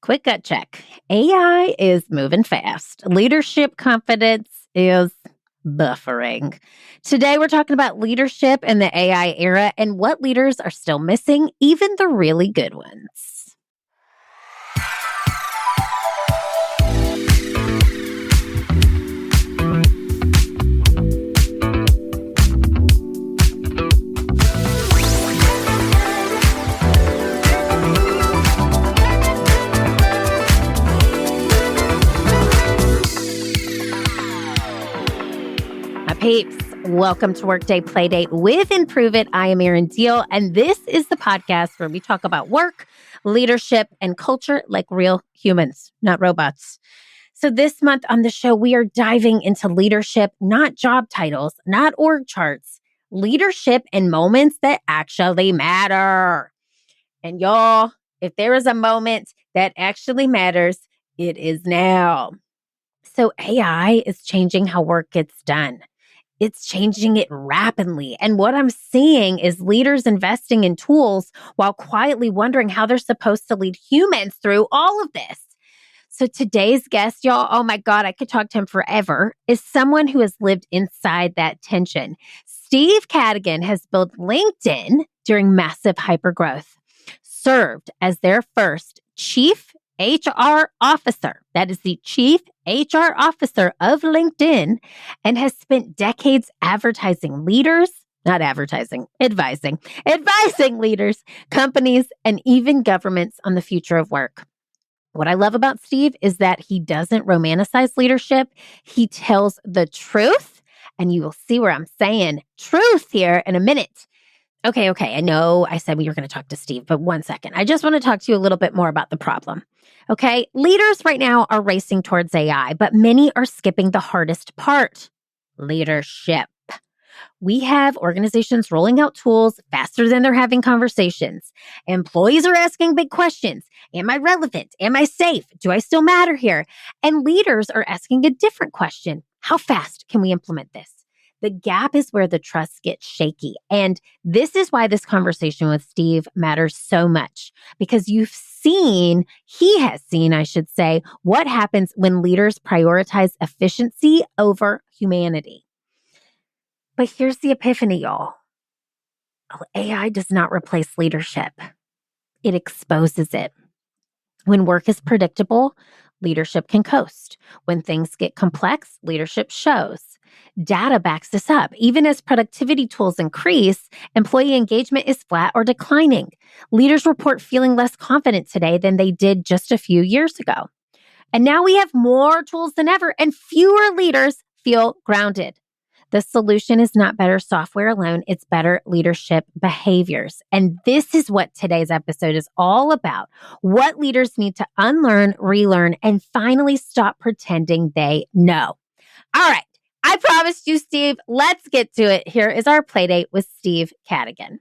Quick gut check. AI is moving fast. Leadership confidence is buffering. Today, we're talking about leadership in the AI era and what leaders are still missing, even the really good ones. Peeps, welcome to Workday Playdate with Improve It. I am Erin, and this is the podcast where we talk about work, leadership, and culture like real humans, not robots. So this month on the show, we are diving into leadership, not job titles, not org charts, leadership in moments that actually matter. And y'all, if there is a moment that actually matters, it is now. So AI is changing how work gets done. It's changing it rapidly. And what I'm seeing is leaders investing in tools while quietly wondering how they're supposed to lead humans through all of this. So today's guest, y'all, oh my God, I could talk to him forever, is someone who has lived inside that tension. Steve Cadigan has built LinkedIn during massive hypergrowth, served as their first chief HR officer. That is the chief HR officer of LinkedIn, and has spent decades advertising leaders, companies, and even governments on the future of work. What I love about Steve is that he doesn't romanticize leadership. He tells the truth, and you will see where I'm saying truth here in a minute. Okay. I know I said we were going to talk to Steve, but one second. I just want to talk to you a little bit more about the problem. Okay. Leaders right now are racing towards AI, but many are skipping the hardest part, leadership. We have organizations rolling out tools faster than they're having conversations. Employees are asking big questions. Am I relevant? Am I safe? Do I still matter here? And leaders are asking a different question. How fast can we implement this? The gap is where the trust gets shaky. And this is why this conversation with Steve matters so much, because he has seen, I should say, what happens when leaders prioritize efficiency over humanity. But here's the epiphany, y'all. AI does not replace leadership. It exposes it. When work is predictable, leadership can coast. When things get complex, leadership shows. Data backs this up. Even as productivity tools increase, employee engagement is flat or declining. Leaders report feeling less confident today than they did just a few years ago. And now we have more tools than ever, and fewer leaders feel grounded. The solution is not better software alone, it's better leadership behaviors. And this is what today's episode is all about. What leaders need to unlearn, relearn, and finally stop pretending they know. All right. I promised you, Steve. Let's get to it. Here is our Playdate with Steve Cadigan.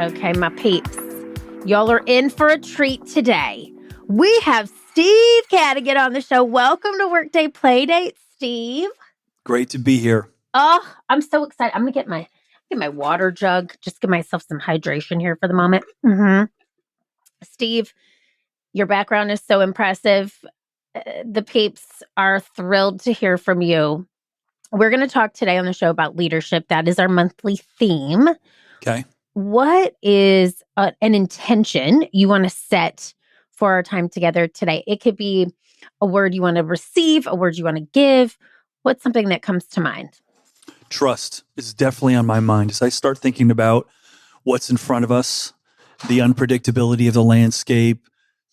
Okay, my peeps. Y'all are in for a treat today. We have Steve Cadigan on the show. Welcome to Workday Playdate, Steve. Great to be here. Oh, I'm so excited. I'm going to get my water jug. Just give myself some hydration here for the moment. Steve, your background is so impressive. The peeps are thrilled to hear from you. We're going to talk today on the show about leadership. That is our monthly theme. Okay. What is an intention you want to set for our time together today? It could be a word you want to receive, a word you want to give. What's something that comes to mind? Trust is definitely on my mind as I start thinking about what's in front of us, the unpredictability of the landscape,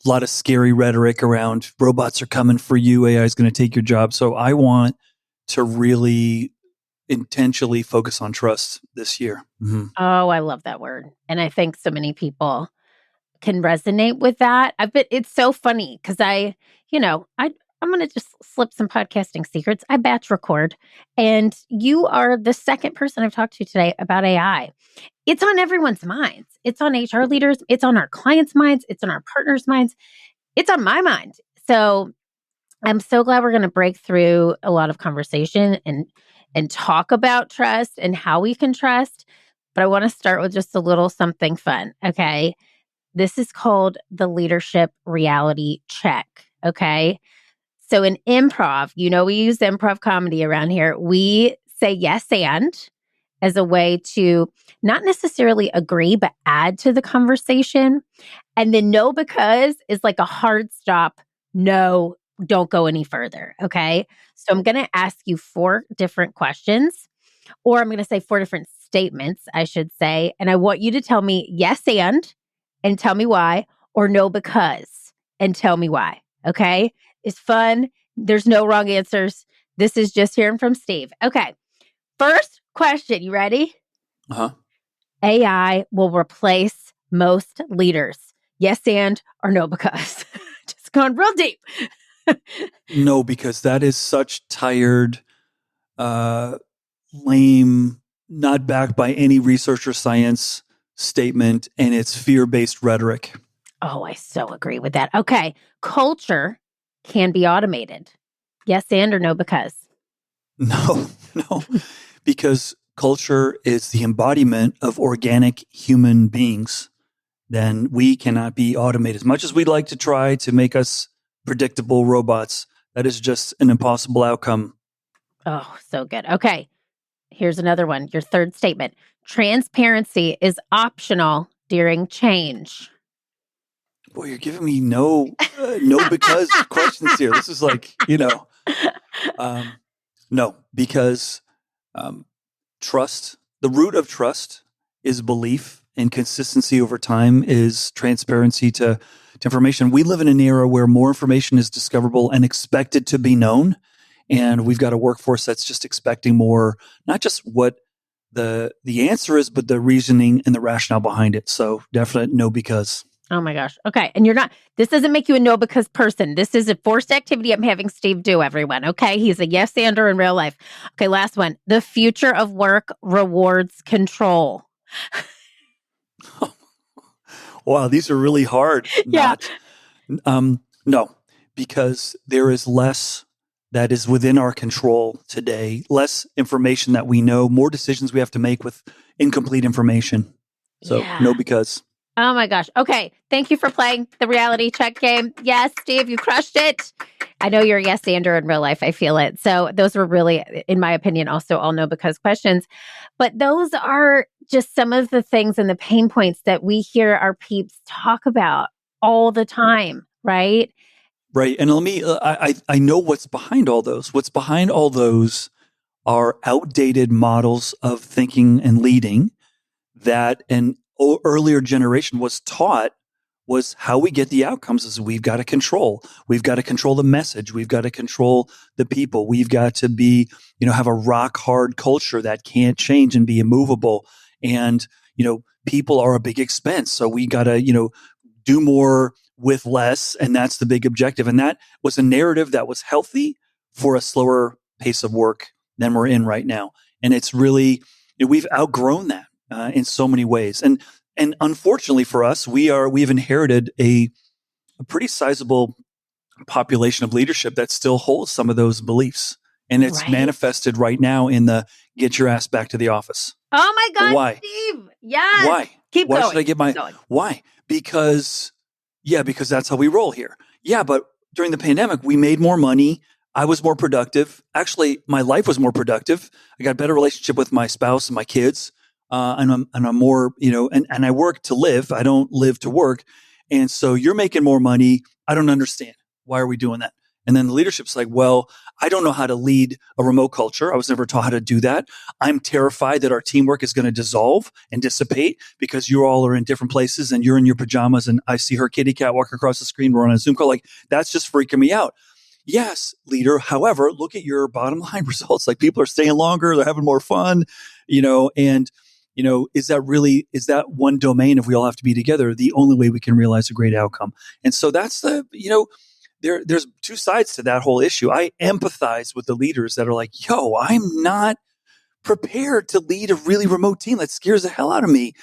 a lot of scary rhetoric around robots are coming for you, AI is going to take your job. So I want to really intentionally focus on trust this year. Mm-hmm. Oh, I love that word. And I think so many people can resonate with that. It's so funny because I I'm going to just slip some podcasting secrets. I batch record, and you are the second person I've talked to today about AI. It's on everyone's minds. It's on HR leaders. It's on our clients' minds. It's on our partners' minds. It's on my mind. So I'm so glad we're going to break through a lot of conversation and talk about trust and how we can trust. But I want to start with just a little something fun. Okay. This is called the leadership reality check. Okay. So in improv, we use improv comedy around here. We say yes and as a way to not necessarily agree, but add to the conversation. And then no because is like a hard stop. No, don't go any further. Okay. So I'm going to ask you 4 different questions, or I'm going to say 4 different statements, I should say. And I want you to tell me yes and tell me why, or no because and tell me why. Okay. It's fun. There's no wrong answers. This is just hearing from Steve. Okay. First question. You ready? Uh-huh. AI will replace most leaders. Yes and or no because. Just going real deep. No, because that is such tired, lame, not backed by any research or science statement, and it's fear-based rhetoric. Oh, I so agree with that. Okay. Culture can be automated. Yes and or no because. No, because culture is the embodiment of organic human beings. Then we cannot be automated. As much as we'd like to try to make us predictable robots, that is just an impossible outcome. Oh, so good. Okay. Here's another one. Your third statement. Transparency is optional during change. Boy, you're giving me no because questions here. This is like, no, because trust, the root of trust is belief, and consistency over time is transparency to information. We live in an era where more information is discoverable and expected to be known. And we've got a workforce that's just expecting more, not just what the answer is, but the reasoning and the rationale behind it. So definite no because. Oh my gosh. Okay. And this doesn't make you a no because person. This is a forced activity I'm having Steve do, everyone. Okay. He's a yes ander in real life. Okay. Last one. The future of work rewards control. Wow. These are really hard. Yeah. No, because there is less that is within our control today, less information that we know, more decisions we have to make with incomplete information. So no because. Oh my gosh. Okay. Thank you for playing the reality check game. Yes, Steve, you crushed it. I know you're a yes ander in real life. I feel it. So those were really, in my opinion, also all no because questions. But those are just some of the things and the pain points that we hear our peeps talk about all the time, right? Right. And let me, I know what's behind all those. What's behind all those are outdated models of thinking and leading that an earlier generation was taught was how we get the outcomes is we've got to control. We've got to control the message. We've got to control the people. We've got to be, have a rock hard culture that can't change and be immovable. And, people are a big expense. So we got to, do more with less. And that's the big objective. And that was a narrative that was healthy for a slower pace of work than we're in right now. And it's really, we've outgrown that in so many ways. And unfortunately for us, we've inherited a pretty sizable population of leadership that still holds some of those beliefs. And it's manifested right now in the get your ass back to the office. Oh my God, why? Steve. Yes. Why? Keep Why going. should I get why? Because that's how we roll here. Yeah, but during the pandemic, we made more money. I was more productive. Actually, my life was more productive. I got a better relationship with my spouse and my kids. And I'm more, and I work to live. I don't live to work. And so you're making more money. I don't understand. Why are we doing that? And then the leadership's like, well, I don't know how to lead a remote culture. I was never taught how to do that. I'm terrified that our teamwork is going to dissolve and dissipate because you all are in different places and you're in your pajamas and I see her kitty cat walk across the screen. We're on a Zoom call. Like, that's just freaking me out. Yes, leader. However, look at your bottom line results. Like, people are staying longer. They're having more fun, and is that one domain, if we all have to be together, the only way we can realize a great outcome? And so that's there's two sides to that whole issue. I empathize with the leaders that are like, yo, I'm not prepared to lead a really remote team. That scares the hell out of me.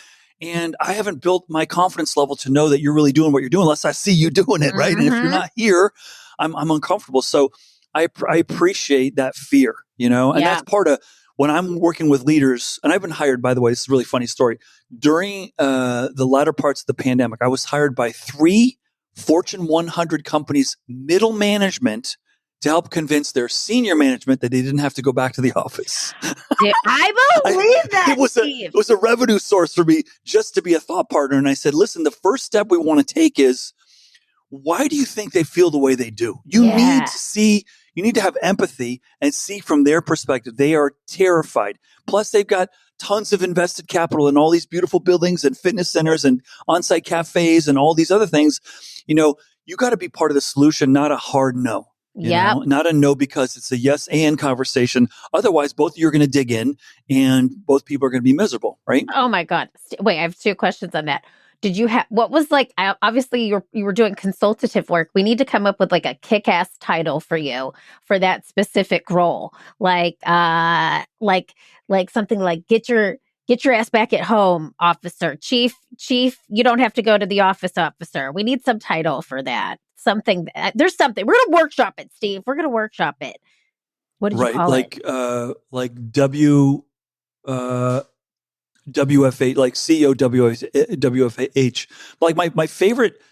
And I haven't built my confidence level to know that you're really doing what you're doing unless I see you doing it, right? And if you're not here, I'm uncomfortable. So I appreciate that fear, and that's part of when I'm working with leaders. And I've been hired, by the way, this is a really funny story. During the latter parts of the pandemic, I was hired by 3 Fortune 100 companies, middle management, to help convince their senior management that they didn't have to go back to the office. I believe that, it was a revenue source for me just to be a thought partner. And I said, listen, the first step we want to take is, why do you think they feel the way they do? You need to have empathy and see from their perspective. They are terrified. Plus, they've got tons of invested capital in all these beautiful buildings and fitness centers and on-site cafes and all these other things. You got to be part of the solution, not a hard no. Not a no because it's a yes and conversation. Otherwise, both of you are going to dig in and both people are going to be miserable, right? Oh my God. Wait, I have 2 questions on that. Did you have, what was like, obviously you were doing consultative work. We need to come up with like a kick-ass title for you for that specific role. Like something like get your ass back at home, officer, chief, you don't have to go to the office, officer. We need some title for that. There's something. We're going to workshop it, Steve. We're going to workshop it. What did you call it? Like WFH, like CEO WFH. Like my favorite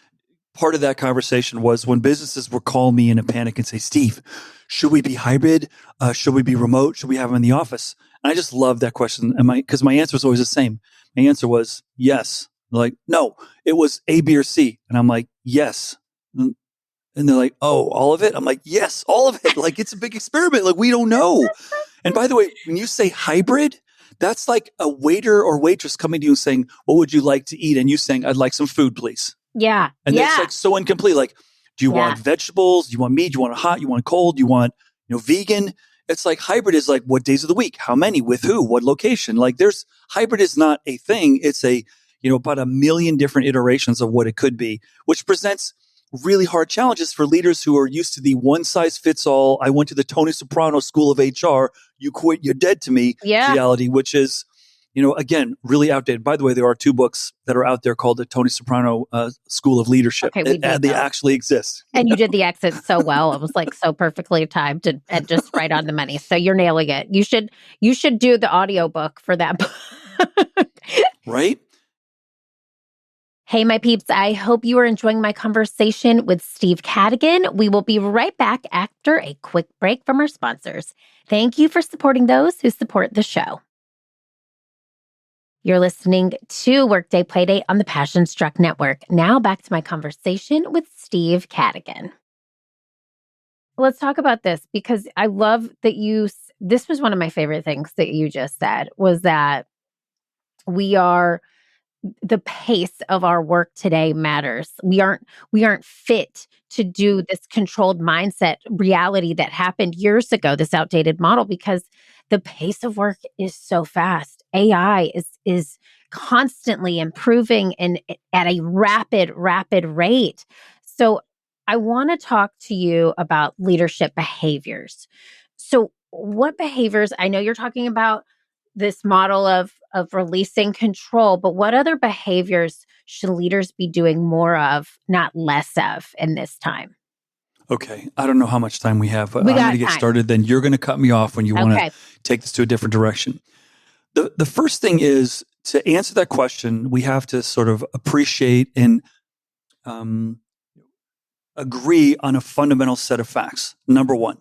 part of that conversation was when businesses would call me in a panic and say, Steve, should we be hybrid? Should we be remote? Should we have them in the office? And I just love that question. Because my answer was always the same. My answer was yes. They're like, no, it was A, B, or C. And I'm like, yes. And they're like, oh, all of it? I'm like, yes, all of it. Like, it's a big experiment. Like, we don't know. And by the way, when you say hybrid, that's like a waiter or waitress coming to you and saying, what would you like to eat? And you saying, I'd like some food, please. Yeah. And that's like so incomplete. Like, do you want vegetables? Do you want meat? Do you want it hot? You want cold? Do you want, vegan? It's like hybrid is like, what days of the week? How many? With who? What location? Like hybrid is not a thing. It's about a million different iterations of what it could be, which presents really hard challenges for leaders who are used to the one size fits all. I went to the Tony Soprano School of HR. You quit, you're dead to me reality, which is, again, really outdated. By the way, there are 2 books that are out there called the Tony Soprano School of Leadership. Okay, they actually exist. And you did the accent so well. It was like so perfectly timed and just right on the money. So you're nailing it. You should do the audiobook for that book. Right? Hey, my peeps, I hope you are enjoying my conversation with Steve Cadigan. We will be right back after a quick break from our sponsors. Thank you for supporting those who support the show. You're listening to Workday Playdate on the Passion Struck Network. Now back to my conversation with Steve Cadigan. Let's talk about this because I love that this was one of my favorite things that you just said was that the pace of our work today matters. We aren't fit to do this controlled mindset reality that happened years ago, this outdated model, because the pace of work is so fast. AI is constantly improving and at a rapid rate. So I want to talk to you about leadership behaviors. So what behaviors, I know you're talking about this model of releasing control, but what other behaviors should leaders be doing more of, not less of in this time? Okay. I don't know how much time we have, but I'm going to get started. Then you're going to cut me off when you want to take this to a different direction. The first thing is to answer that question, we have to sort of appreciate and agree on a fundamental set of facts. Number one,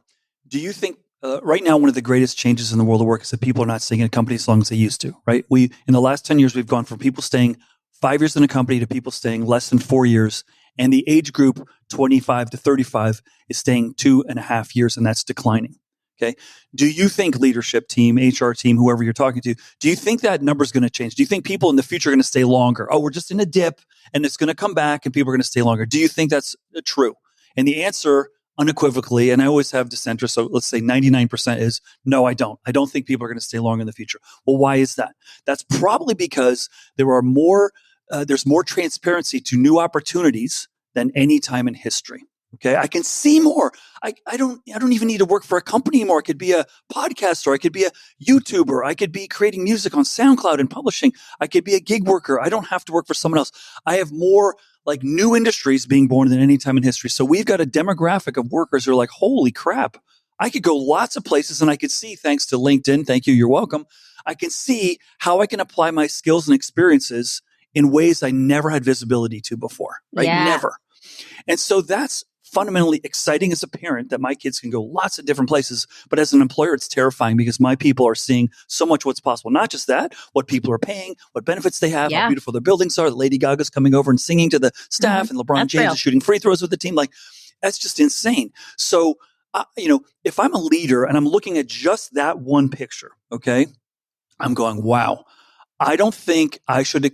do you think right now, one of the greatest changes in the world of work is that people are not staying in a company as long as they used to, right? In the last 10 years, we've gone from people staying 5 years in a company to people staying less than 4 years. And the age group 25 to 35 is staying 2.5 years, and that's declining. Okay. Do you think leadership team, HR team, whoever you're talking to, do you think that number is going to change? Do you think people in the future are going to stay longer? Oh, we're just in a dip and it's going to come back and people are going to stay longer. Do you think that's true? And the answer unequivocally, and I always have dissenters, so let's say 99% is no, I don't. I don't think people are going to stay long in the future. Well, why is that? That's probably because there's more transparency to new opportunities than any time in history. Okay. I can see more. I don't even need to work for a company anymore. I could be a podcaster. I could be a YouTuber. I could be creating music on SoundCloud and publishing. I could be a gig worker. I don't have to work for someone else. I have more like new industries being born than any time in history. So we've got a demographic of workers who are like, holy crap. I could go lots of places and I could see, thanks to LinkedIn, thank you, you're welcome. I can see how I can apply my skills and experiences in ways I never had visibility to before, right? Yeah. Never. And so that's fundamentally exciting as a parent that my kids can go lots of different places. But as an employer, it's terrifying because my people are seeing so much what's possible. Not just that, what people are paying, what benefits they have, how beautiful their buildings are. Lady Gaga's coming over and singing to the staff, and LeBron James is shooting free throws with the team. Like, that's just insane. So, if I'm a leader and I'm looking at just that one picture, okay, I'm going, wow, I don't think I should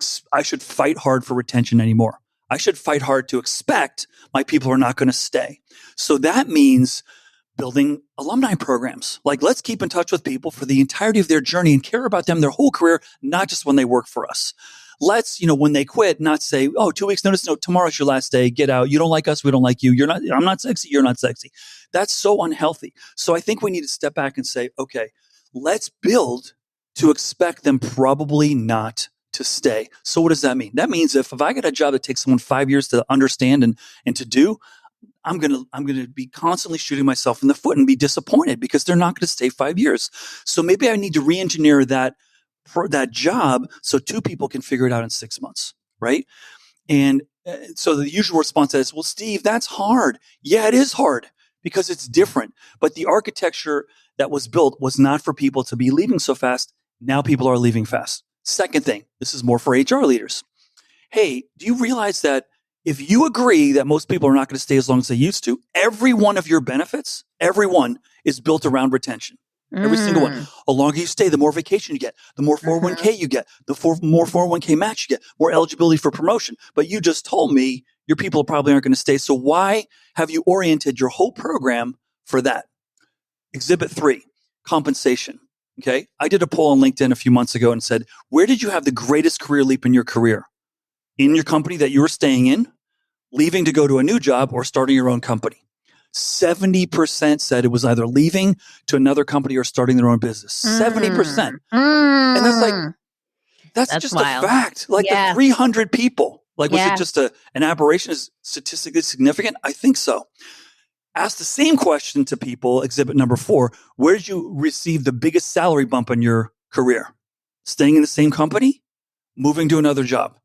fight hard for retention anymore. I should fight hard to expect my people are not going to stay. So that means building alumni programs. Like, let's keep in touch with people for the entirety of their journey and care about them their whole career, not just when they work for us. Let's, when they quit, not say, oh, 2 weeks notice. No, tomorrow's your last day. Get out. You don't like us. We don't like you. I'm not sexy. You're not sexy. That's so unhealthy. So I think we need to step back and say, okay, let's build to expect them probably not to stay. So what does that mean? That means if I get a job that takes someone 5 years to understand and to do, I'm gonna be constantly shooting myself in the foot and be disappointed because they're not going to stay 5 years. So maybe I need to re-engineer that job so two people can figure it out in 6 months, right? And so the usual response is, well, Steve, that's hard. Yeah, it is hard because it's different. But the architecture that was built was not for people to be leaving so fast. Now people are leaving fast. Second thing, this is more for HR leaders. Hey, do you realize that if you agree that most people are not going to stay as long as they used to, every one of your benefits, every one is built around retention. Every single one. The longer you stay, the more vacation you get, the more 401k you get, more 401k match you get, more eligibility for promotion. But you just told me your people probably aren't going to stay. So why have you oriented your whole program for that? Exhibit 3, compensation. Okay. I did a poll on LinkedIn a few months ago and said, where did you have the greatest career leap in your career? In your company that you were staying in, leaving to go to a new job, or starting your own company? 70% said it was either leaving to another company or starting their own business. 70%. And that's just wild. A fact. Like the 300 people, was it just an aberration? Is statistically significant? I think so. Ask the same question to people, exhibit number 4. Where did you receive the biggest salary bump in your career? Staying in the same company? Moving to another job?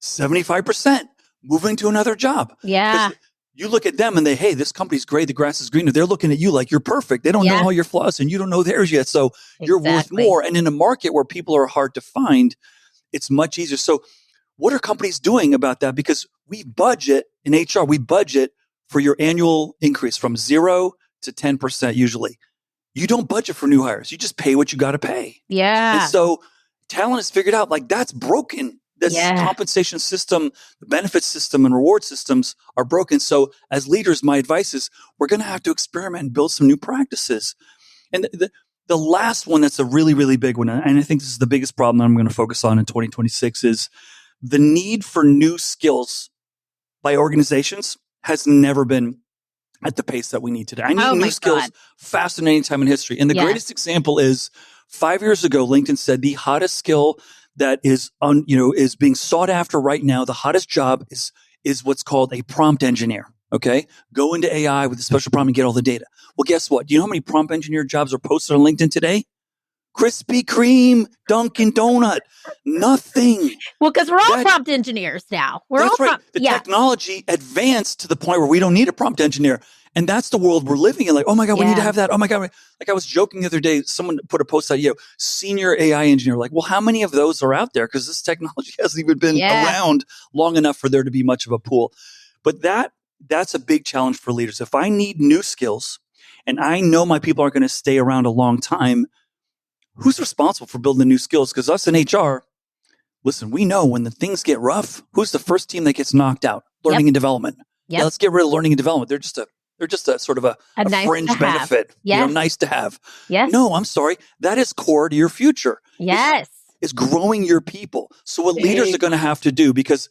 75% moving to another job. Yeah. You look at them and hey, this company's great. The grass is greener. They're looking at you like you're perfect. They don't know all your flaws and you don't know theirs yet. So you're worth more. And in a market where people are hard to find, it's much easier. So what are companies doing about that? Because we budget in HR, we budget for your annual increase from 0 to 10% usually. You don't budget for new hires. You just pay what you got to pay. Yeah. And so talent is figured out like that's broken. This compensation system, the benefit system, and reward systems are broken. So as leaders, my advice is we're going to have to experiment and build some new practices. And the last one that's a really, really big one, and I think this is the biggest problem that I'm going to focus on in 2026, is the need for new skills by organizations has never been at the pace that we need today. I need new skills faster than any time in history. And the greatest example is 5 years ago, LinkedIn said the hottest skill that is being sought after right now, the hottest job is what's called a prompt engineer. Okay. Go into AI with a special prompt and get all the data. Well, guess what? Do you know how many prompt engineer jobs are posted on LinkedIn today? Krispy Kreme, Dunkin' Donut, nothing. Well, because we're all prompt engineers now. That's right. The technology advanced to the point where we don't need a prompt engineer. And that's the world we're living in. Like, oh my God, we need to have that. Oh my God. Like I was joking the other day, someone put a post out, senior AI engineer. Like, well, how many of those are out there? Because this technology hasn't even been around long enough for there to be much of a pool. But that's a big challenge for leaders. If I need new skills and I know my people aren't going to stay around a long time, who's responsible for building the new skills? Because us in HR, listen, we know when the things get rough, who's the first team that gets knocked out? Learning and development. Yeah, let's get rid of learning and development. They're just a sort of a nice fringe benefit. Nice to have. Yes. No, I'm sorry. That is core to your future. Yes. It's growing your people. So what leaders are going to have to do, because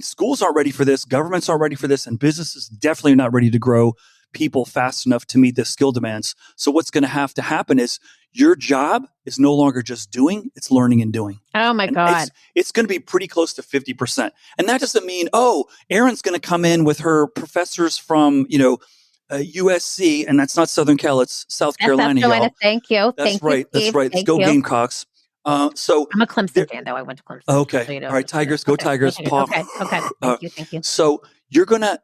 schools aren't ready for this, governments aren't ready for this, and businesses definitely are not ready to grow people fast enough to meet the skill demands. So what's going to have to happen is your job is no longer just doing, it's learning and doing. Oh my And God. it's going to be pretty close to 50%. And that doesn't mean, Erin's going to come in with her professors from, USC, and that's not Southern Cal, it's South Carolina, y'all. Thank you. That's Thank right. you, That's Steve. right. Let's Thank go you. Gamecocks. So I'm a Clemson fan, though. I went to Clemson. okay. So you know, all right, Tigers, go okay. Tigers. Paul. Okay. Thank you. So you're going to,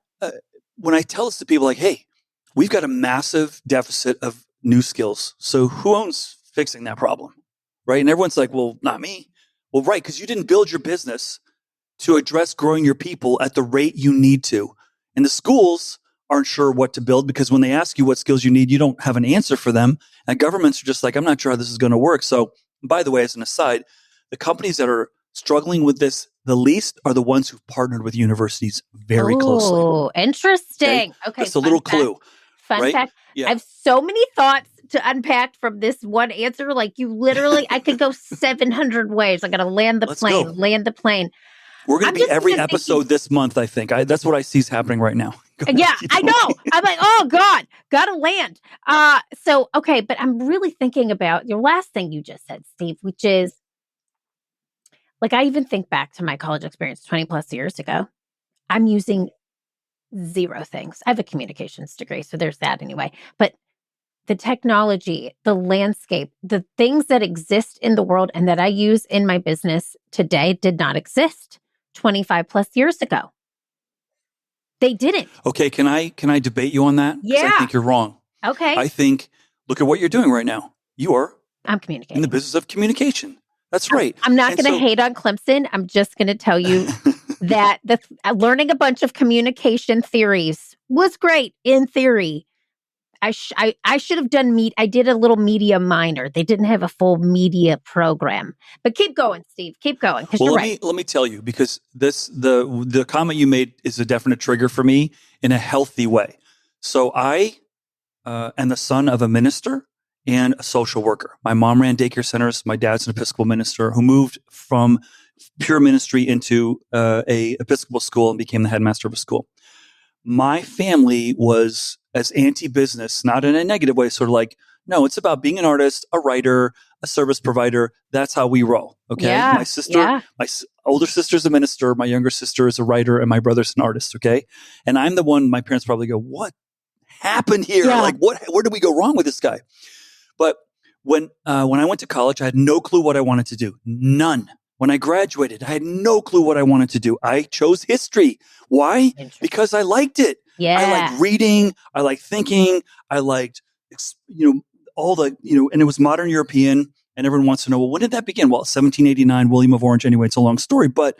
when I tell this to people like, hey, we've got a massive deficit of new skills. So who owns fixing that problem? Right. And everyone's like, well, not me. Well, right. Because you didn't build your business to address growing your people at the rate you need to. And the schools aren't sure what to build because when they ask you what skills you need, you don't have an answer for them. And governments are just like, I'm not sure how this is going to work. So by the way, as an aside, the companies that are struggling with this the least are the ones who've partnered with universities very closely. Oh, interesting. Okay. Just a little clue. Fun fact. Yeah. I have so many thoughts to unpack from this one answer. Like you literally, I could go 700 ways. I got to land the plane. We're going to be every episode this month, I think. That's what I see is happening right now. Yeah, I know. I'm like, oh God, got to land. Okay, but I'm really thinking about your last thing you just said, Steve, which is like, I even think back to my college experience 20 plus years ago. I'm using zero things. I have a communications degree, so there's that anyway. But the technology, the landscape, the things that exist in the world and that I use in my business today did not exist 25 plus years ago. They didn't. Okay, can I debate you on that? Yeah. I think you're wrong. Okay. I think, look at what you're doing right now. I'm communicating. In the business of communication. That's right. I'm not going to hate on Clemson. I'm just going to tell you that learning a bunch of communication theories was great in theory. I should have done I did a little media minor. They didn't have a full media program. But keep going, Steve. Keep going. Well, you're right. Let me tell you, because the comment you made is a definite trigger for me in a healthy way. So I am the son of a minister and a social worker. My mom ran daycare centers. My dad's an Episcopal minister who moved from pure ministry into a Episcopal school and became the headmaster of a school. My family was as anti-business, not in a negative way, sort of like, no, it's about being an artist, a writer, a service provider. That's how we roll. Okay. Yeah, my older sister's a minister. My younger sister is a writer and my brother's an artist. Okay. And I'm the one, my parents probably go, what happened here? Yeah. Like where did we go wrong with this guy? But when I went to college, I had no clue what I wanted to do. None. When I graduated, I had no clue what I wanted to do. I chose history. Why? Because I liked it. Yeah. I liked reading. I liked thinking. I liked, all the, and it was modern European. And everyone wants to know, well, when did that begin? Well, 1789, William of Orange. Anyway, it's a long story. But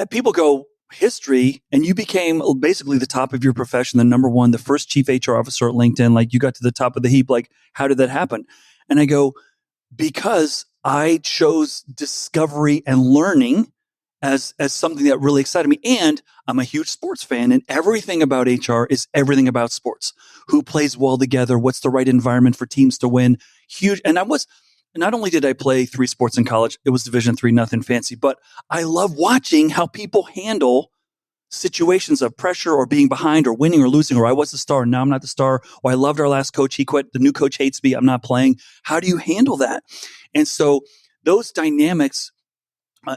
people go, history, and you became basically the top of your profession, the number one, the first chief HR officer at LinkedIn. Like you got to the top of the heap. Like, how did that happen? And I go, because I chose discovery and learning as something that really excited me. And I'm a huge sports fan, and everything about HR is everything about sports. Who plays well together? What's the right environment for teams to win? Huge. And not only did I play 3 sports in college, it was Division III, nothing fancy, but I love watching how people handle situations of pressure or being behind or winning or losing, or I was the star and now I'm not the star, or I loved our last coach, he quit, the new coach hates me, I'm not playing. How do you handle that? And so those dynamics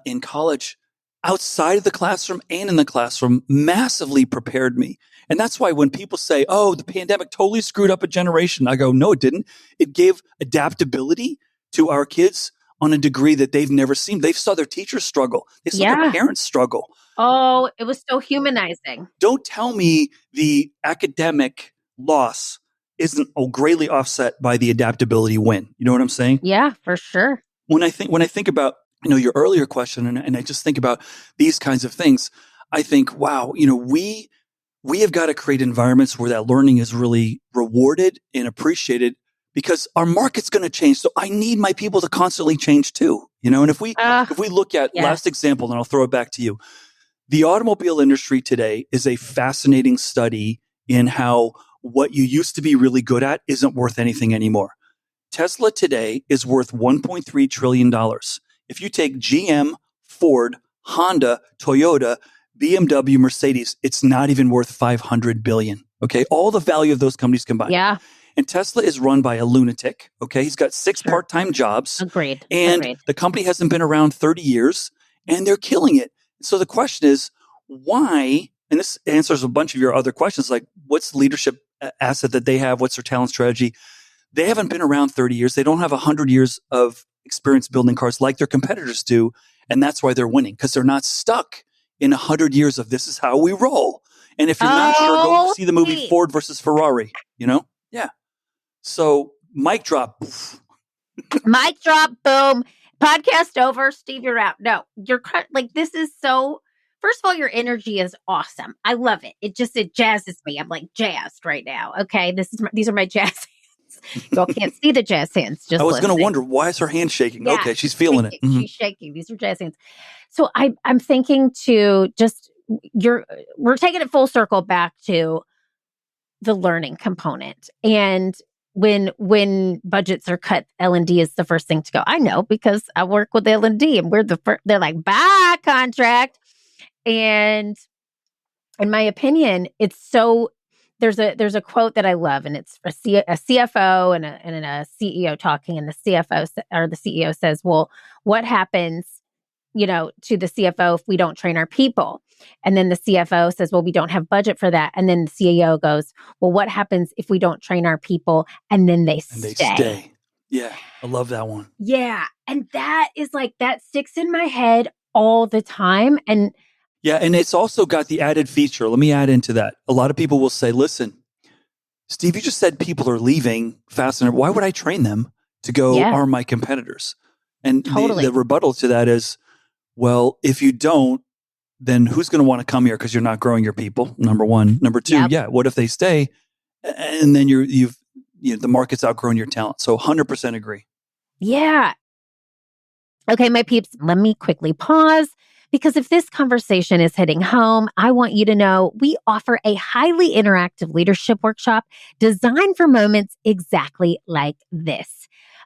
in college, outside of the classroom and in the classroom, massively prepared me. And that's why when people say, oh, the pandemic totally screwed up a generation, I go, no, it didn't. It gave adaptability to our kids on a degree that they've never seen. They saw their teachers struggle. They saw their parents struggle. Oh, it was so humanizing. Don't tell me the academic loss isn't greatly offset by the adaptability win. You know what I'm saying? Yeah, for sure. When I think about, your earlier question, and I just think about these kinds of things, I think, wow, we have got to create environments where that learning is really rewarded and appreciated, because our market's going to change. So I need my people to constantly change too, and if we look at last example, and I'll throw it back to you, the automobile industry today is a fascinating study in how what you used to be really good at isn't worth anything anymore. Tesla today is worth $1.3 trillion. If you take GM, Ford, Honda, Toyota, BMW, Mercedes, it's not even worth 500 billion. Okay. All the value of those companies combined. Yeah. And Tesla is run by a lunatic. Okay. He's got 6 Sure. part-time jobs. Agreed. And the company hasn't been around 30 years and they're killing it. So the question is, why? And this answers a bunch of your other questions, like what's the leadership asset that they have? What's their talent strategy? They haven't been around 30 years. They don't have 100 years of experience building cars like their competitors do. And that's why they're winning, because they're not stuck in 100 years of this is how we roll. And if you're not sure, go see the movie Ford versus Ferrari, Yeah. So mic drop. Mic drop, boom. Podcast over. Steve, you're out. No, you're like, this is so, first of all, your energy is awesome. I love it. It jazzes me. I'm like jazzed right now. Okay. These are my jazz hands. Y'all can't see the jazz hands. Just I was going to wonder, why is her hand shaking? Yeah, okay. She's feeling it. Mm-hmm. She's shaking. These are jazz hands. So I'm thinking to just, we're taking it full circle back to the learning component. And when budgets are cut, L&D is the first thing to go. I know, because I work with L&D and we're they're like, bye contract. And in my opinion, it's so, there's a quote that I love, and it's a CFO and a CEO talking, and the CFO or the CEO says, well, what happens, to the CFO if we don't train our people? And then the CFO says, well, we don't have budget for that. And then the CEO goes, well, what happens if we don't train our people? And then they stay. Yeah. I love that one. Yeah. And that is like, that sticks in my head all the time. And yeah. And it's also got the added feature. Let me add into that. A lot of people will say, listen, Steve, you just said people are leaving faster. Why would I train them to go arm my competitors? And the rebuttal to that is, well, if you don't, then who's going to want to come here because you're not growing your people? Number one. Number two, what if they stay and then the market's outgrown your talent? So 100% agree. Yeah. Okay, my peeps, let me quickly pause, because if this conversation is hitting home, I want you to know we offer a highly interactive leadership workshop designed for moments exactly like this.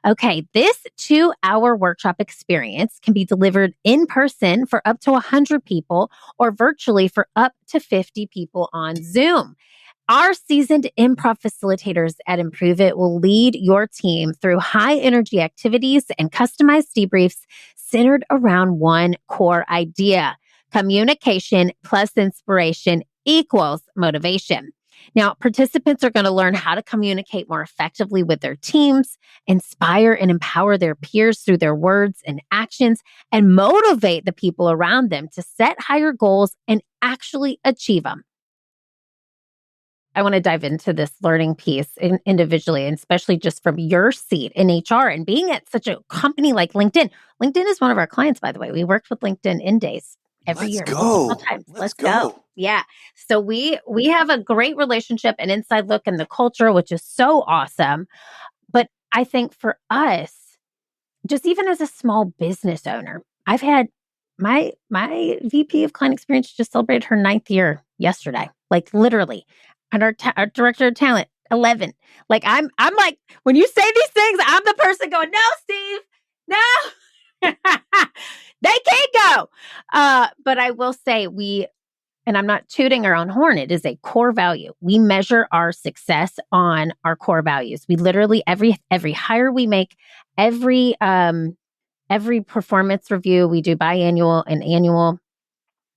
Okay, this 2-hour workshop experience can be delivered in person for up to 100 people or virtually for up to 50 people on Zoom. Our seasoned improv facilitators at Improve It will lead your team through high energy activities and customized debriefs centered around one core idea: communication plus inspiration equals motivation. Now, participants are going to learn how to communicate more effectively with their teams, inspire and empower their peers through their words and actions, and motivate the people around them to set higher goals and actually achieve them. I want to dive into this learning piece individually, and especially just from your seat in HR and being at such a company like LinkedIn. LinkedIn is one of our clients, by the way. We worked with LinkedIn in days every year. Let's go. Yeah. So we have a great relationship and inside look in the culture, which is so awesome. But I think for us, just even as a small business owner, I've had my VP of client experience just celebrated her 9th year yesterday, like literally. And our director of talent, 11. Like I'm like, when you say these things, I'm the person going, no, Steve, no, they can't go. But I will say and I'm not tooting our own horn, it is a core value. We measure our success on our core values. We literally, every hire we make, every performance review we do, biannual and annual,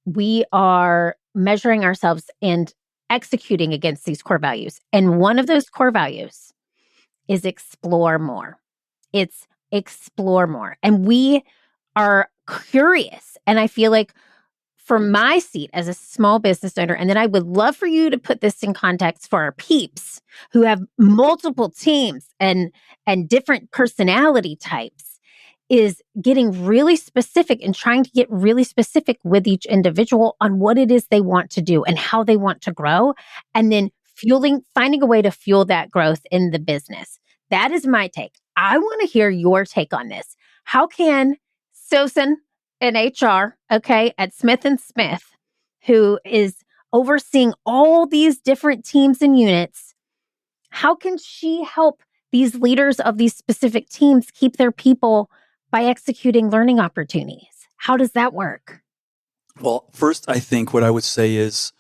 we are measuring ourselves and executing against these core values. And one of those core values is explore more. It's explore more. And we are curious. And I feel like for my seat as a small business owner, and then I would love for you to put this in context for our peeps who have multiple teams and different personality types, is getting really specific and trying to get really specific with each individual on what it is they want to do and how they want to grow, and then finding a way to fuel that growth in the business. That is my take. I want to hear your take on this. How can Susan in HR, at Smith & Smith, who is overseeing all these different teams and units, how can she help these leaders of these specific teams keep their people by executing learning opportunities? How does that work? Well, first, I think what I would say is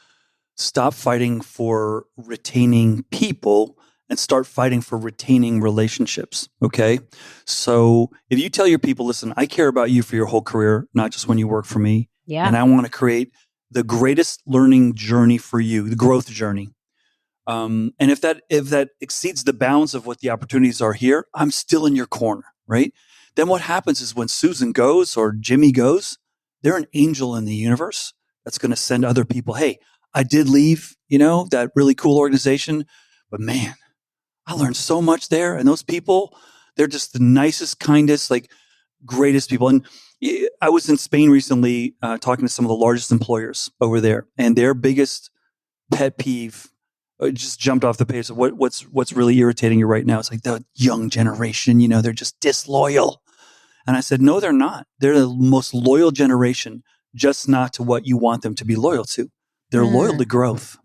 stop fighting for retaining people and start fighting for retaining relationships. Okay. So if you tell your people, listen, I care about you for your whole career, not just when you work for me. Yeah. And I want to create the greatest learning journey for you, the growth journey. And if that exceeds the bounds of what the opportunities are here, I'm still in your corner, right? Then what happens is when Susan goes or Jimmy goes, they're an angel in the universe that's going to send other people. Hey, I did leave, that really cool organization, but man, I learned so much there. And those people, they're just the nicest, kindest, like greatest people. And I was in Spain recently talking to some of the largest employers over there, and their biggest pet peeve just jumped off the page of what's really irritating you right now. It's like the young generation, they're just disloyal. And I said, no, they're not. They're the most loyal generation, just not to what you want them to be loyal to. They're loyal to growth.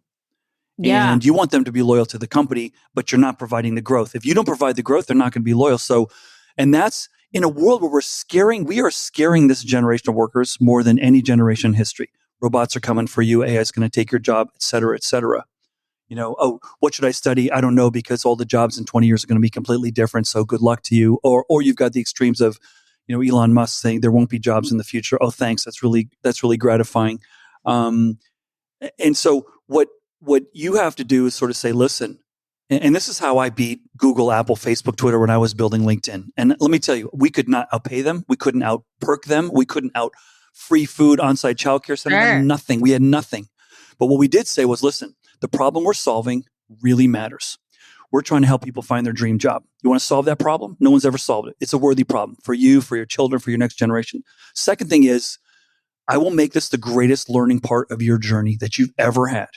Yeah. And you want them to be loyal to the company, but you're not providing the growth. If you don't provide the growth, they're not going to be loyal. So, and that's in a world where we are scaring this generation of workers more than any generation in history. Robots are coming for you. AI is going to take your job, et cetera, et cetera. Oh, what should I study? I don't know, because all the jobs in 20 years are going to be completely different. So good luck to you. Or you've got the extremes of, Elon Musk saying there won't be jobs in the future. Oh, thanks. That's really gratifying. And so what you have to do is sort of say, listen, and this is how I beat Google, Apple, Facebook, Twitter when I was building LinkedIn. And let me tell you, we could not outpay them. We couldn't out perk them. We couldn't out free food, on-site childcare center. Sure. Nothing. We had nothing. But what we did say was, listen, the problem we're solving really matters. We're trying to help people find their dream job. You want to solve that problem? No one's ever solved it. It's a worthy problem for you, for your children, for your next generation. Second thing is, I will make this the greatest learning part of your journey that you've ever had.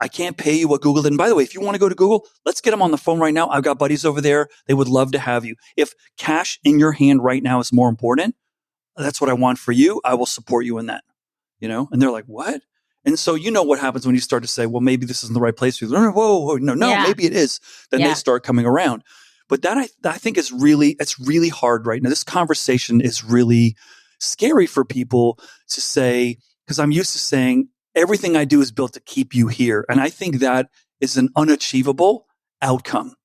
I can't pay you what Google did. And by the way, if you want to go to Google, let's get them on the phone right now. I've got buddies over there. They would love to have you. If cash in your hand right now is more important, that's what I want for you. I will support you in that, And they're like, what? And so what happens when you start to say, well, maybe this isn't the right place for you. Whoa, no, Yeah. maybe it is. Then they start coming around. But that I think it's really hard right now. This conversation is really scary for people to say, because I'm used to saying everything I do is built to keep you here. And I think that is an unachievable outcome.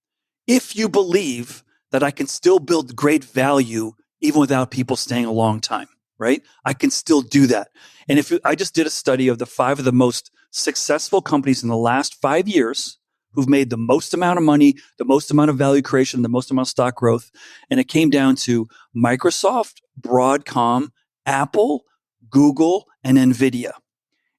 If you believe that I can still build great value even without people staying a long time, right? I can still do that. And I just did a study of the 5 of the most successful companies in the last 5 years who've made the most amount of money, the most amount of value creation, the most amount of stock growth. And it came down to Microsoft, Broadcom, Apple, Google, and NVIDIA.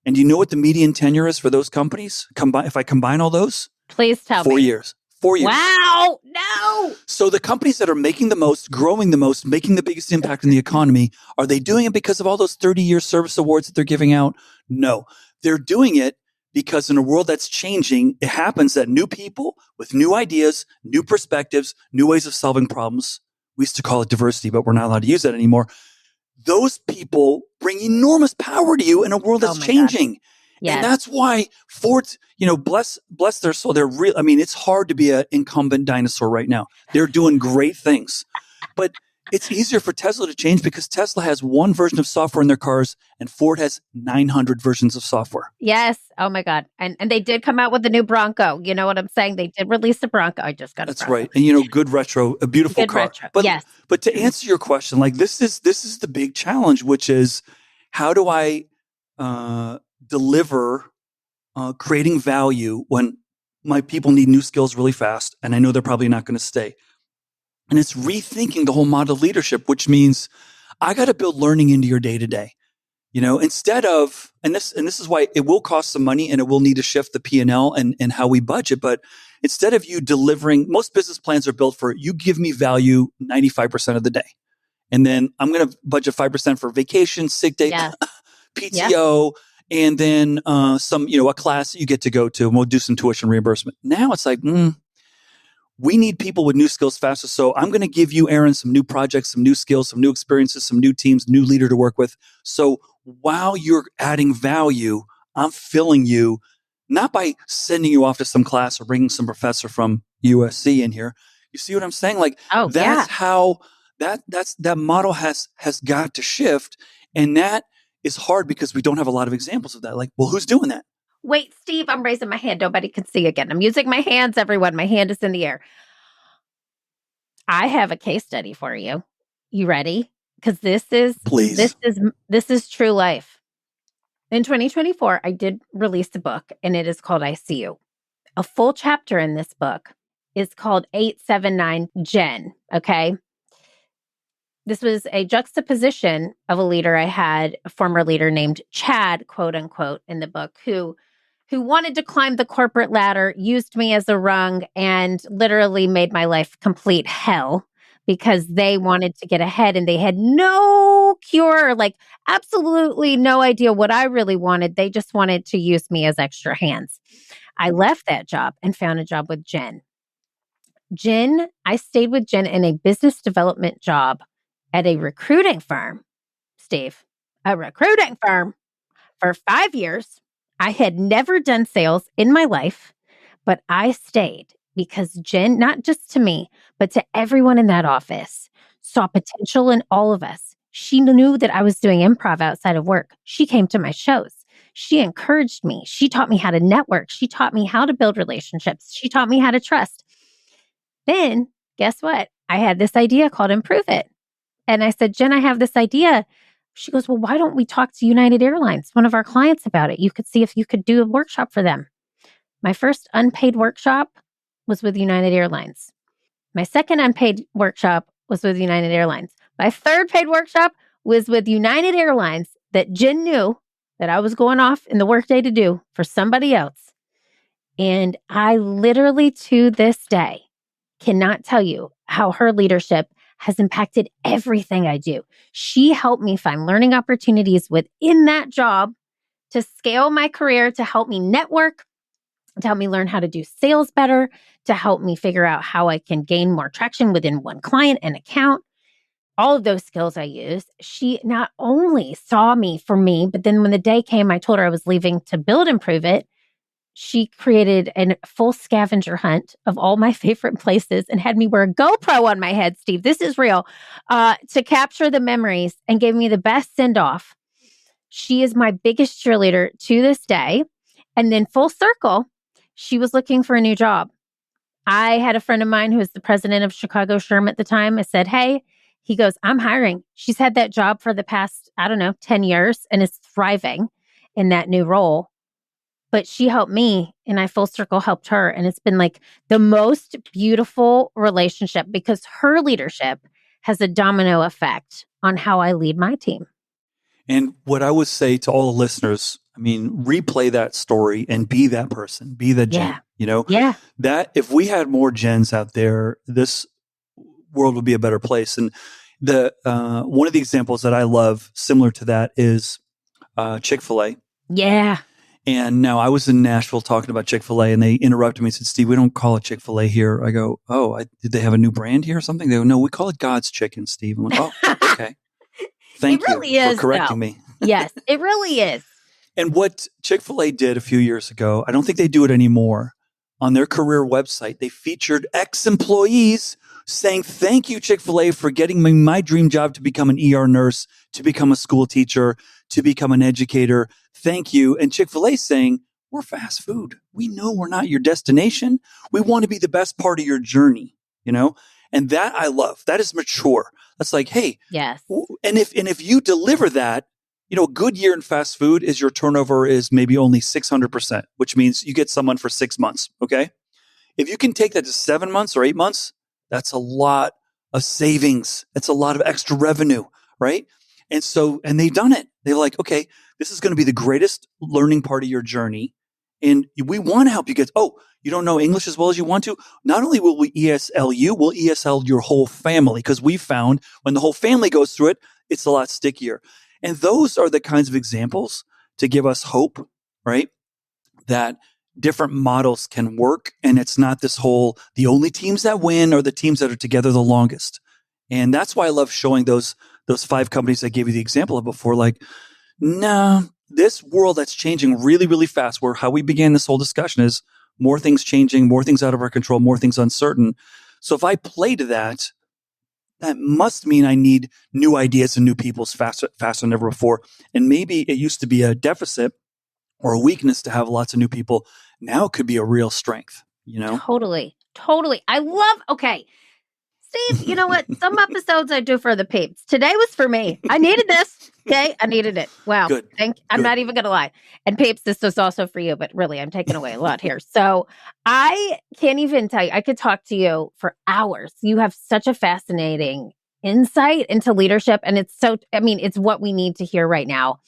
And do you know what the median tenure is for those companies? If I combine all those? Please tell me. 4 years. 4 years. Wow. No. So the companies that are making the most, growing the most, making the biggest impact in the economy, are they doing it because of all those 30-year service awards that they're giving out? No. They're doing it because in a world that's changing, it happens that new people with new ideas, new perspectives, new ways of solving problems, we used to call it diversity, but we're not allowed to use that anymore. Those people bring enormous power to you in a world that's changing. Yes. And that's why Ford's, bless their soul. They're real. I mean, it's hard to be an incumbent dinosaur right now. They're doing great things, but it's easier for Tesla to change because Tesla has one version of software in their cars and Ford has 900 versions of software. Yes. Oh my God. And they did come out with the new Bronco. You know what I'm saying? They did release the Bronco. I just got That's right. And good retro, a beautiful car. Retro. But, yes. But to answer your question, like this is the big challenge, which is how do I deliver creating value when my people need new skills really fast, and I know they're probably not going to stay. And it's rethinking the whole model of leadership, which means I got to build learning into your day to day. Instead of, and this is why it will cost some money and it will need to shift the P&L and how we budget. But instead of you delivering, most business plans are built for you give me value 95% of the day. And then I'm going to budget 5% for vacation, sick day, PTO, and then some, a class that you get to go to, and we'll do some tuition reimbursement. Now it's like, we need people with new skills faster. So I'm going to give you, Erin, some new projects, some new skills, some new experiences, some new teams, new leader to work with. So while you're adding value, I'm filling you, not by sending you off to some class or bringing some professor from USC in here. You see what I'm saying? Like, that's how that model has got to shift. And that is hard because we don't have a lot of examples of that. Like, well, who's doing that? Wait, Steve, I'm raising my hand. Nobody can see again. I'm using my hands, everyone. My hand is in the air. I have a case study for you. You ready? Because Please. this is true life. In 2024, I did release a book, and it is called I See You. A full chapter in this book is called 879 Jen. Okay. This was a juxtaposition of a leader I had, a former leader named Chad, quote unquote, in the book, who wanted to climb the corporate ladder, used me as a rung, and literally made my life complete hell because they wanted to get ahead and they had no cure, like absolutely no idea what I really wanted. They just wanted to use me as extra hands. I left that job and found a job with Jen. I stayed with Jen in a business development job at a recruiting firm, Steve, a recruiting firm for 5 years. I had never done sales in my life, but I stayed because Jen, not just to me, but to everyone in that office, saw potential in all of us. She knew that I was doing improv outside of work. She came to my shows. She encouraged me. She taught me how to network. She taught me how to build relationships. She taught me how to trust. Then, guess what? I had this idea called Improve It. And I said, Jen, I have this idea. She goes, well, why don't we talk to United Airlines, one of our clients, about it? You could see if you could do a workshop for them. My first unpaid workshop was with United Airlines. My second unpaid workshop was with United Airlines. My third paid workshop was with United Airlines that Jen knew that I was going off in the workday to do for somebody else. And I literally, to this day, cannot tell you how her leadership has impacted everything I do. She helped me find learning opportunities within that job to scale my career, to help me network, to help me learn how to do sales better, to help me figure out how I can gain more traction within one client and account. All of those skills I use. She not only saw me for me, but then when the day came, I told her I was leaving to build Improve It. She created a full scavenger hunt of all my favorite places and had me wear a GoPro on my head, Steve. This is real, to capture the memories and gave me the best send off. She is my biggest cheerleader to this day. And then full circle, she was looking for a new job. I had a friend of mine who was the president of Chicago SHRM at the time. I said, hey, he goes, I'm hiring. She's had that job for the past, 10 years and is thriving in that new role. But she helped me and I full circle helped her. And it's been like the most beautiful relationship because her leadership has a domino effect on how I lead my team. And what I would say to all the listeners, replay that story and be that person, be the Jen, Yeah. That if we had more Jens out there, this world would be a better place. And the one of the examples that I love similar to that is Chick-fil-A. Yeah. And now I was in Nashville talking about Chick-fil-A and they interrupted me and said, Steve, we don't call it Chick-fil-A here. I go, did they have a new brand here or something? They go, no, we call it God's Chicken, Steve. I'm like, oh, okay. Thank you for correcting me. Yes, it really is. And what Chick-fil-A did a few years ago, I don't think they do it anymore. On their career website, they featured ex-employees saying, thank you, Chick-fil-A, for getting me my dream job to become an ER nurse, to become a school teacher, to become an educator. Thank you. And Chick-fil-A saying, we're fast food. We know we're not your destination. We want to be the best part of your journey, And that I love. That is mature. That's like, hey, yes. And if you deliver that, a good year in fast food is your turnover is maybe only 600%, which means you get someone for 6 months. Okay. If you can take that to 7 months or 8 months, that's a lot of savings. It's a lot of extra revenue. Right. And they've done it. They're like, okay, this is going to be the greatest learning part of your journey. And we want to help you get, you don't know English as well as you want to. Not only will we ESL you, we'll ESL your whole family because we found when the whole family goes through it, it's a lot stickier. And those are the kinds of examples to give us hope, right? That different models can work. And it's not this whole, the only teams that win are the teams that are together the longest. And that's why I love showing those 5 companies I gave you the example of before, like, no, this world that's changing really, really fast, where how we began this whole discussion is more things changing, more things out of our control, more things uncertain. So if I play to that, that must mean I need new ideas and new people's faster than ever before. And maybe it used to be a deficit or a weakness to have lots of new people. Now it could be a real strength, Totally. Okay. Steve, you know what? Some episodes I do for the peeps. Today was for me. I needed this. Okay. I needed it. Wow. Good. I'm not even going to lie. And peeps, this was also for you, but really, I'm taking away a lot here. So I can't even tell you, I could talk to you for hours. You have such a fascinating insight into leadership. And it's what we need to hear right now.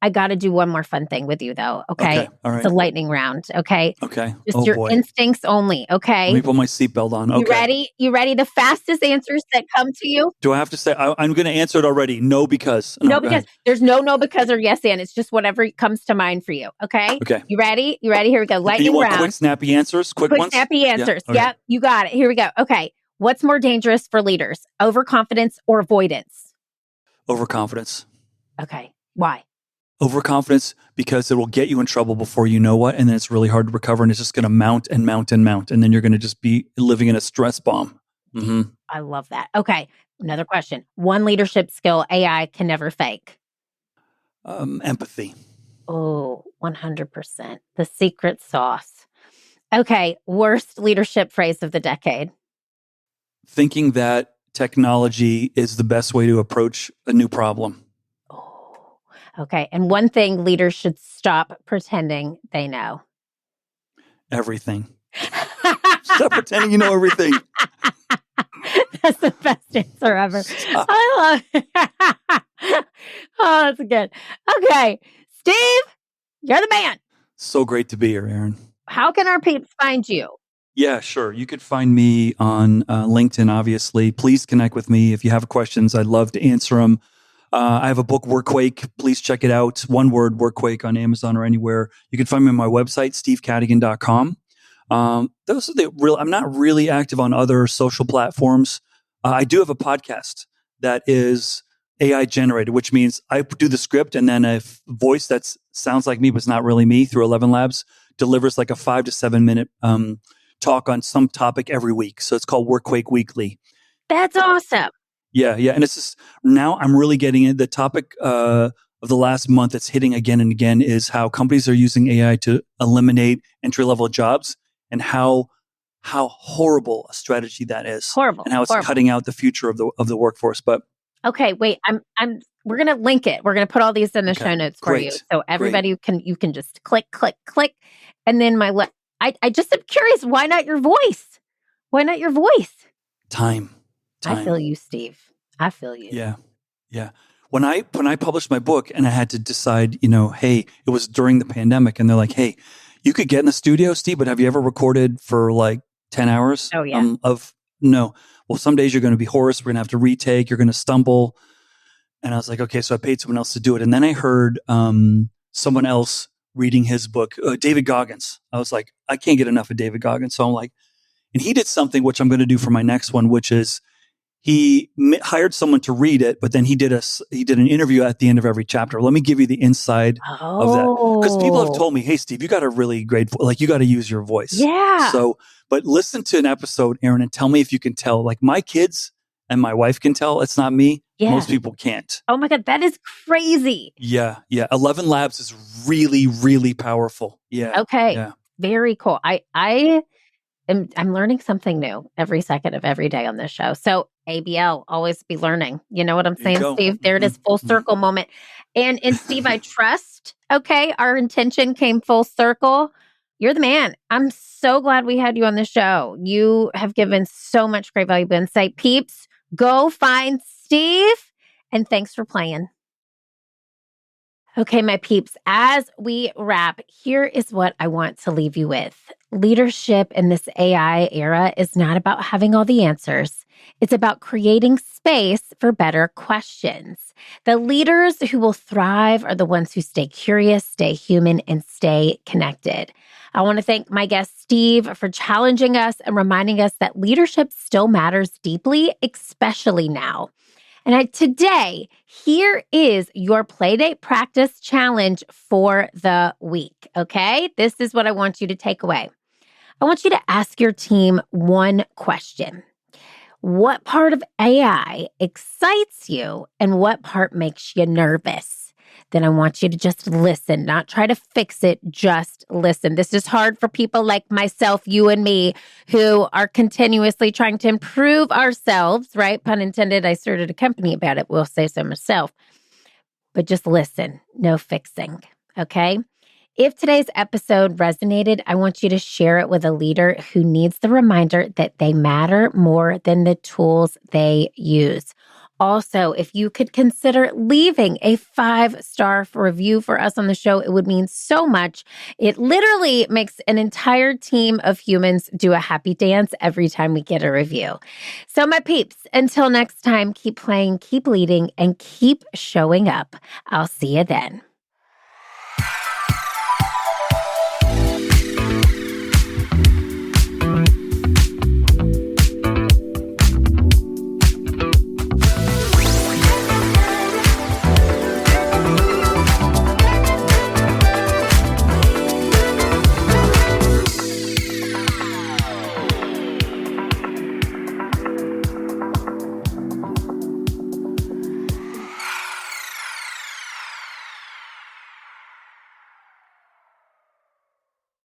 I got to do one more fun thing with you, though. Okay. All right. It's a lightning round. Okay. Okay. Just your instincts only. Okay. Let me put my seatbelt on. Okay. You ready? You ready? The fastest answers that come to you. Do I have to say, I'm going to answer it already? No, because. No, because. There's no because or yes and. It's just whatever comes to mind for you. Okay. Okay. You ready? Here we go. Lightning you want round. Quick, snappy answers? Quick ones? Snappy answers. Yeah. Okay. Yep. You got it. Here we go. Okay. What's more dangerous for leaders? Overconfidence or avoidance? Overconfidence. Okay. Why? Overconfidence, because it will get you in trouble before you know what, and then it's really hard to recover, and it's just going to mount and mount and mount, and then you're going to just be living in a stress bomb. Mm-hmm. I love that. Okay, another question. One leadership skill AI can never fake. Empathy. Oh, 100%. The secret sauce. Okay, worst leadership phrase of the decade. Thinking that technology is the best way to approach a new problem. Okay. And one thing leaders should stop pretending they know. Everything. Stop pretending you know everything. That's the best answer ever. Stop. I love it. Oh, that's good. Okay. Steve, you're the man. So great to be here, Erin. How can our peeps find you? Yeah, sure. You could find me on LinkedIn, obviously. Please connect with me. If you have questions, I'd love to answer them. I have a book, Workquake. Please check it out. One word, Workquake, on Amazon or anywhere. You can find me on my website, stevecadigan.com. Those are the real. I'm not really active on other social platforms. I do have a podcast that is AI generated, which means I do the script and then a voice that sounds like me, but it's not really me, through 11 Labs, delivers like a 5 to 7 minute talk on some topic every week. So it's called Workquake Weekly. That's awesome. Yeah. And it's just, now I'm really getting it. The topic of the last month that's hitting again and again is how companies are using AI to eliminate entry-level jobs, and how horrible a strategy that is. Horrible. And how it's cutting out the future of the workforce. But okay, wait, we're going to link it. We're going to put all these in the show notes for you. So everybody you can just click. And then I just am curious, why not your voice? Why not your voice? Time. I feel you, Steve. I feel you. Yeah. When I published my book and I had to decide, hey, it was during the pandemic, and they're like, hey, you could get in the studio, Steve, but have you ever recorded for like 10 hours? Oh, yeah. No. Well, some days you're going to be hoarse. We're going to have to retake. You're going to stumble. And I was like, okay, so I paid someone else to do it. And then I heard someone else reading his book, David Goggins. I was like, I can't get enough of David Goggins. So I'm like, and he did something which I'm going to do for my next one, which is, he hired someone to read it, but then he did an interview at the end of every chapter. Let me give you the inside of that. Because people have told me, hey, Steve, you got a really great, you got to use your voice. Yeah. So, but listen to an episode, Erin, and tell me if you can tell. Like, my kids and my wife can tell it's not me. Yeah. Most people can't. Oh my God, that is crazy. Yeah. 11 Labs is really, really powerful. Yeah. Okay. Yeah. Very cool. I'm learning something new every second of every day on this show. So ABL, always be learning. You know what I'm saying, Steve? There it is, full circle moment. And Steve, I trust, okay, our intention came full circle. You're the man. I'm so glad we had you on the show. You have given so much great valuable insight. Peeps, go find Steve. And thanks for playing. Okay, my peeps, as we wrap, here is what I want to leave you with. Leadership in this AI era is not about having all the answers. It's about creating space for better questions. The leaders who will thrive are the ones who stay curious, stay human, and stay connected. I want to thank my guest, Steve, for challenging us and reminding us that leadership still matters deeply, especially now. And today, here is your Playdate practice challenge for the week, okay? This is what I want you to take away. I want you to ask your team one question. What part of AI excites you and what part makes you nervous? Then I want you to just listen, not try to fix it, just listen. This is hard for people like myself, you and me, who are continuously trying to improve ourselves, right? Pun intended. I started a company about it. We'll say so myself. But just listen, no fixing, okay? If today's episode resonated, I want you to share it with a leader who needs the reminder that they matter more than the tools they use. Also, if you could consider leaving a 5-star review for us on the show, it would mean so much. It literally makes an entire team of humans do a happy dance every time we get a review. So my peeps, until next time, keep playing, keep leading, and keep showing up. I'll see you then.